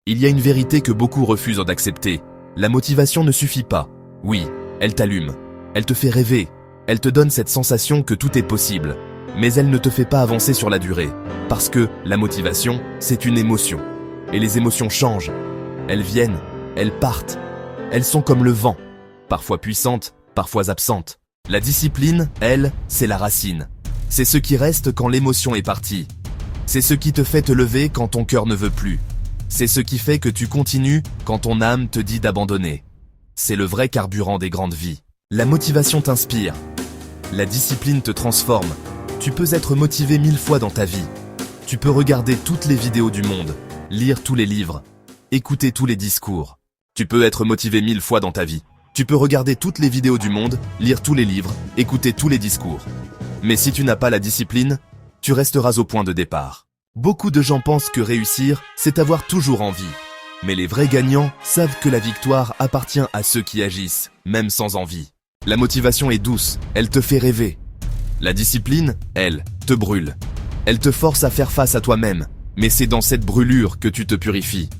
Il y a une vérité que beaucoup refusent d'accepter. La motivation ne suffit pas. Oui, elle t'allume. Elle te fait rêver. Elle te donne cette sensation que tout est possible. Mais elle ne te fait pas avancer sur la durée. Parce que la motivation, c'est une émotion. Et les émotions changent. Elles viennent, elles partent. Elles sont comme le vent. Parfois puissantes, parfois absentes. La discipline, elle, c'est la racine. C'est ce qui reste quand l'émotion est partie. C'est ce qui te fait te lever quand ton cœur ne veut plus. C'est ce qui fait que tu continues quand ton âme te dit d'abandonner. C'est le vrai carburant des grandes vies. La motivation t'inspire. La discipline te transforme. Tu peux être motivé 1000 fois dans ta vie. Tu peux regarder toutes les vidéos du monde, lire tous les livres, écouter tous les discours. Tu peux être motivé 1000 fois dans ta vie. Tu peux regarder toutes les vidéos du monde, lire tous les livres, écouter tous les discours. Mais si tu n'as pas la discipline, tu resteras au point de départ. Beaucoup de gens pensent que réussir, c'est avoir toujours envie. Mais les vrais gagnants savent que la victoire appartient à ceux qui agissent, même sans envie. La motivation est douce, elle te fait rêver. La discipline, elle, te brûle. Elle te force à faire face à toi-même, mais c'est dans cette brûlure que tu te purifies.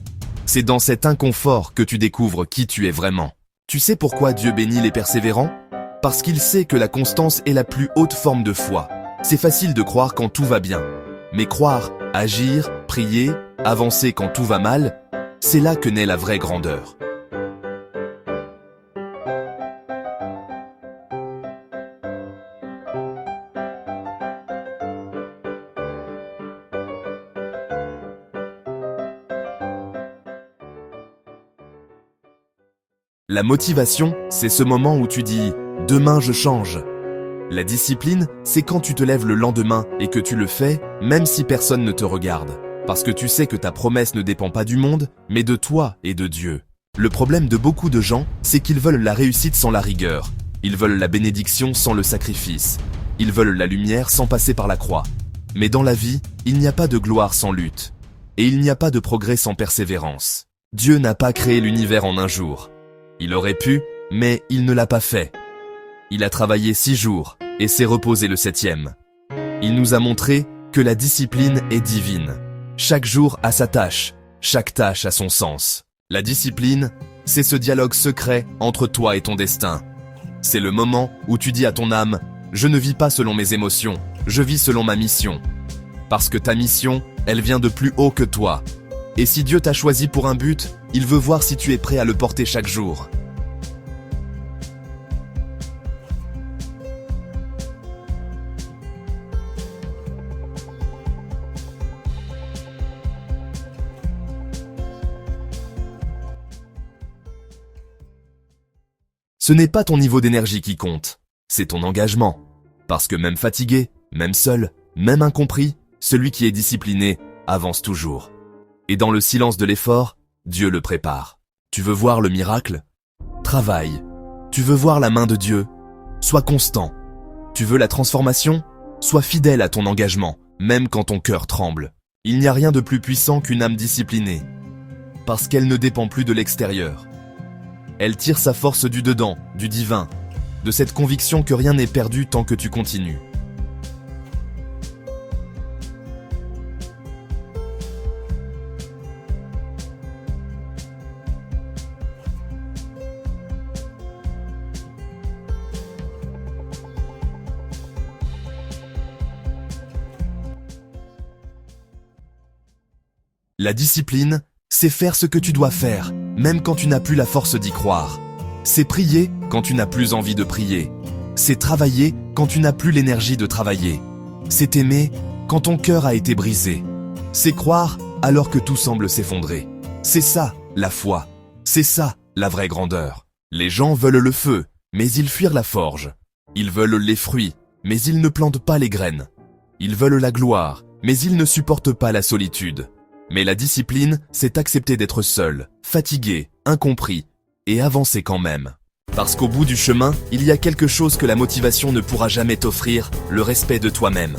C'est dans cet inconfort que tu découvres qui tu es vraiment. Tu sais pourquoi Dieu bénit les persévérants ? Parce qu'il sait que la constance est la plus haute forme de foi. C'est facile de croire quand tout va bien. Mais croire, agir, prier, avancer quand tout va mal, c'est là que naît la vraie grandeur. La motivation, c'est ce moment où tu dis « Demain je change ». La discipline, c'est quand tu te lèves le lendemain et que tu le fais, même si personne ne te regarde. Parce que tu sais que ta promesse ne dépend pas du monde, mais de toi et de Dieu. Le problème de beaucoup de gens, c'est qu'ils veulent la réussite sans la rigueur. Ils veulent la bénédiction sans le sacrifice. Ils veulent la lumière sans passer par la croix. Mais dans la vie, il n'y a pas de gloire sans lutte. Et il n'y a pas de progrès sans persévérance. Dieu n'a pas créé l'univers en un jour. Il aurait pu, mais il ne l'a pas fait. Il a travaillé 6 jours et s'est reposé le 7e. Il nous a montré que la discipline est divine. Chaque jour a sa tâche, chaque tâche a son sens. La discipline, c'est ce dialogue secret entre toi et ton destin. C'est le moment où tu dis à ton âme « Je ne vis pas selon mes émotions, je vis selon ma mission. » Parce que ta mission, elle vient de plus haut que toi. Et si Dieu t'a choisi pour un but, il veut voir si tu es prêt à le porter chaque jour. Ce n'est pas ton niveau d'énergie qui compte, c'est ton engagement. Parce que même fatigué, même seul, même incompris, celui qui est discipliné avance toujours. Et dans le silence de l'effort, Dieu le prépare. Tu veux voir le miracle ? Travaille. Tu veux voir la main de Dieu ? Sois constant. Tu veux la transformation ? Sois fidèle à ton engagement, même quand ton cœur tremble. Il n'y a rien de plus puissant qu'une âme disciplinée, parce qu'elle ne dépend plus de l'extérieur. Elle tire sa force du dedans, du divin, de cette conviction que rien n'est perdu tant que tu continues. La discipline, c'est faire ce que tu dois faire, même quand tu n'as plus la force d'y croire. C'est prier quand tu n'as plus envie de prier. C'est travailler quand tu n'as plus l'énergie de travailler. C'est aimer quand ton cœur a été brisé. C'est croire alors que tout semble s'effondrer. C'est ça, la foi. C'est ça, la vraie grandeur. Les gens veulent le feu, mais ils fuirent la forge. Ils veulent les fruits, mais ils ne plantent pas les graines. Ils veulent la gloire, mais ils ne supportent pas la solitude. Mais la discipline, c'est accepter d'être seul, fatigué, incompris, et avancer quand même. Parce qu'au bout du chemin, il y a quelque chose que la motivation ne pourra jamais t'offrir, le respect de toi-même.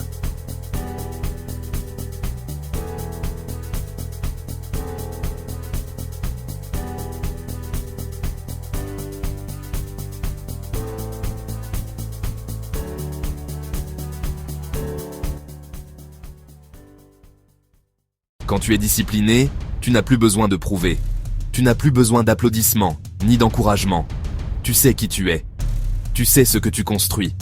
Quand tu es discipliné, Tu n'as plus besoin de prouver. Tu n'as plus besoin d'applaudissements, ni d'encouragement. Tu sais qui tu es. Tu sais ce que tu construis.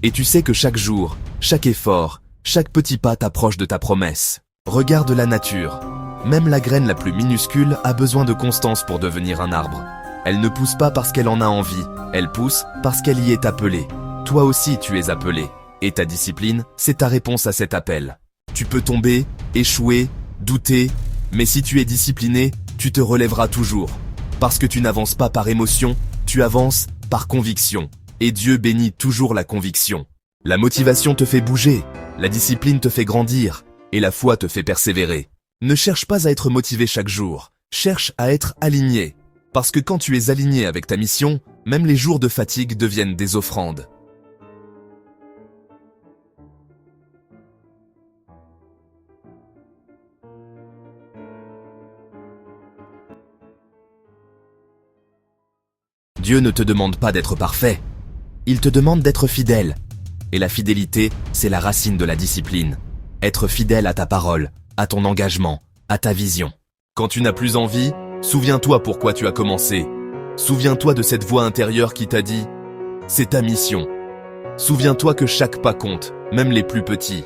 Et tu sais que chaque jour, chaque effort, chaque petit pas t'approche de ta promesse. Regarde la nature. Même la graine la plus minuscule a besoin de constance pour devenir un arbre. Elle ne pousse pas parce qu'elle en a envie, elle pousse parce qu'elle y est appelée. Toi aussi tu es appelé. Et ta discipline, c'est ta réponse à cet appel. Tu peux tomber, échouer, douter, mais si tu es discipliné, tu te relèveras toujours. Parce que tu n'avances pas par émotion, tu avances par conviction. Et Dieu bénit toujours la conviction. La motivation te fait bouger, la discipline te fait grandir, et la foi te fait persévérer. Ne cherche pas à être motivé chaque jour, cherche à être aligné. Parce que quand tu es aligné avec ta mission, même les jours de fatigue deviennent des offrandes. Dieu ne te demande pas d'être parfait. Il te demande d'être fidèle. Et la fidélité, c'est la racine de la discipline. Être fidèle à ta parole, à ton engagement, à ta vision. Quand tu n'as plus envie, souviens-toi pourquoi tu as commencé. Souviens-toi de cette voix intérieure qui t'a dit « C'est ta mission ». Souviens-toi que chaque pas compte, même les plus petits.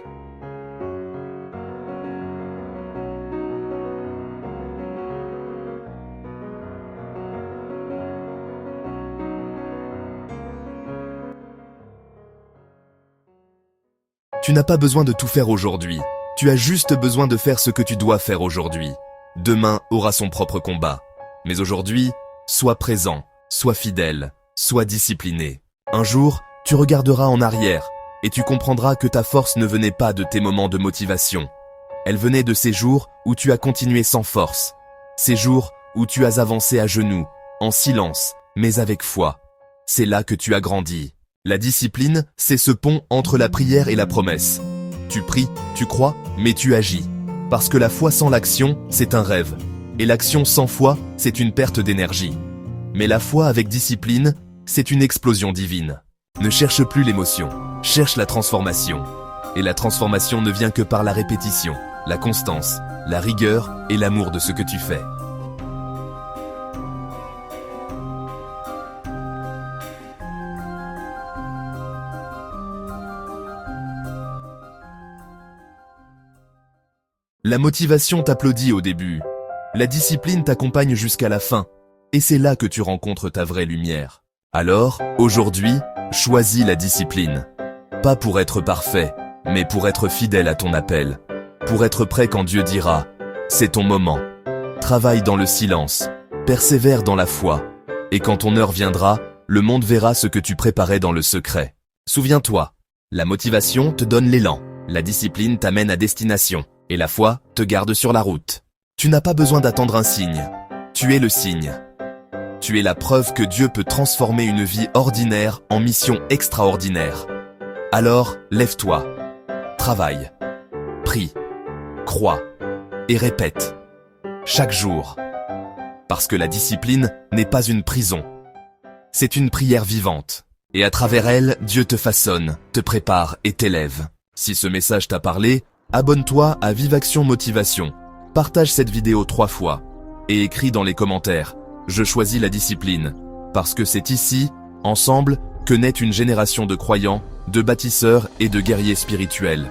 Tu n'as pas besoin de tout faire aujourd'hui. Tu as juste besoin de faire ce que tu dois faire aujourd'hui. Demain aura son propre combat. Mais aujourd'hui, sois présent, sois fidèle, sois discipliné. Un jour, tu regarderas en arrière et tu comprendras que ta force ne venait pas de tes moments de motivation. Elle venait de ces jours où tu as continué sans force. Ces jours où tu as avancé à genoux, en silence, mais avec foi. C'est là que tu as grandi. La discipline, c'est ce pont entre la prière et la promesse. Tu pries, tu crois, mais tu agis. Parce que la foi sans l'action, c'est un rêve. Et l'action sans foi, c'est une perte d'énergie. Mais la foi avec discipline, c'est une explosion divine. Ne cherche plus l'émotion, cherche la transformation. Et la transformation ne vient que par la répétition, la constance, la rigueur et l'amour de ce que tu fais. La motivation t'applaudit au début. La discipline t'accompagne jusqu'à la fin. Et c'est là que tu rencontres ta vraie lumière. Alors, aujourd'hui, choisis la discipline. Pas pour être parfait, mais pour être fidèle à ton appel. Pour être prêt quand Dieu dira « C'est ton moment ». Travaille dans le silence, persévère dans la foi. Et quand ton heure viendra, le monde verra ce que tu préparais dans le secret. Souviens-toi, la motivation te donne l'élan. La discipline t'amène à destination. Et la foi te garde sur la route. Tu n'as pas besoin d'attendre un signe. Tu es le signe. Tu es la preuve que Dieu peut transformer une vie ordinaire en mission extraordinaire. Alors, lève-toi, travaille, prie, crois et répète. Chaque jour. Parce que la discipline n'est pas une prison. C'est une prière vivante. Et à travers elle, Dieu te façonne, te prépare et t'élève. Si ce message t'a parlé, abonne-toi à Vive Action Motivation, partage cette vidéo 3 fois et écris dans les commentaires « Je choisis la discipline » parce que c'est ici, ensemble, que naît une génération de croyants, de bâtisseurs et de guerriers spirituels.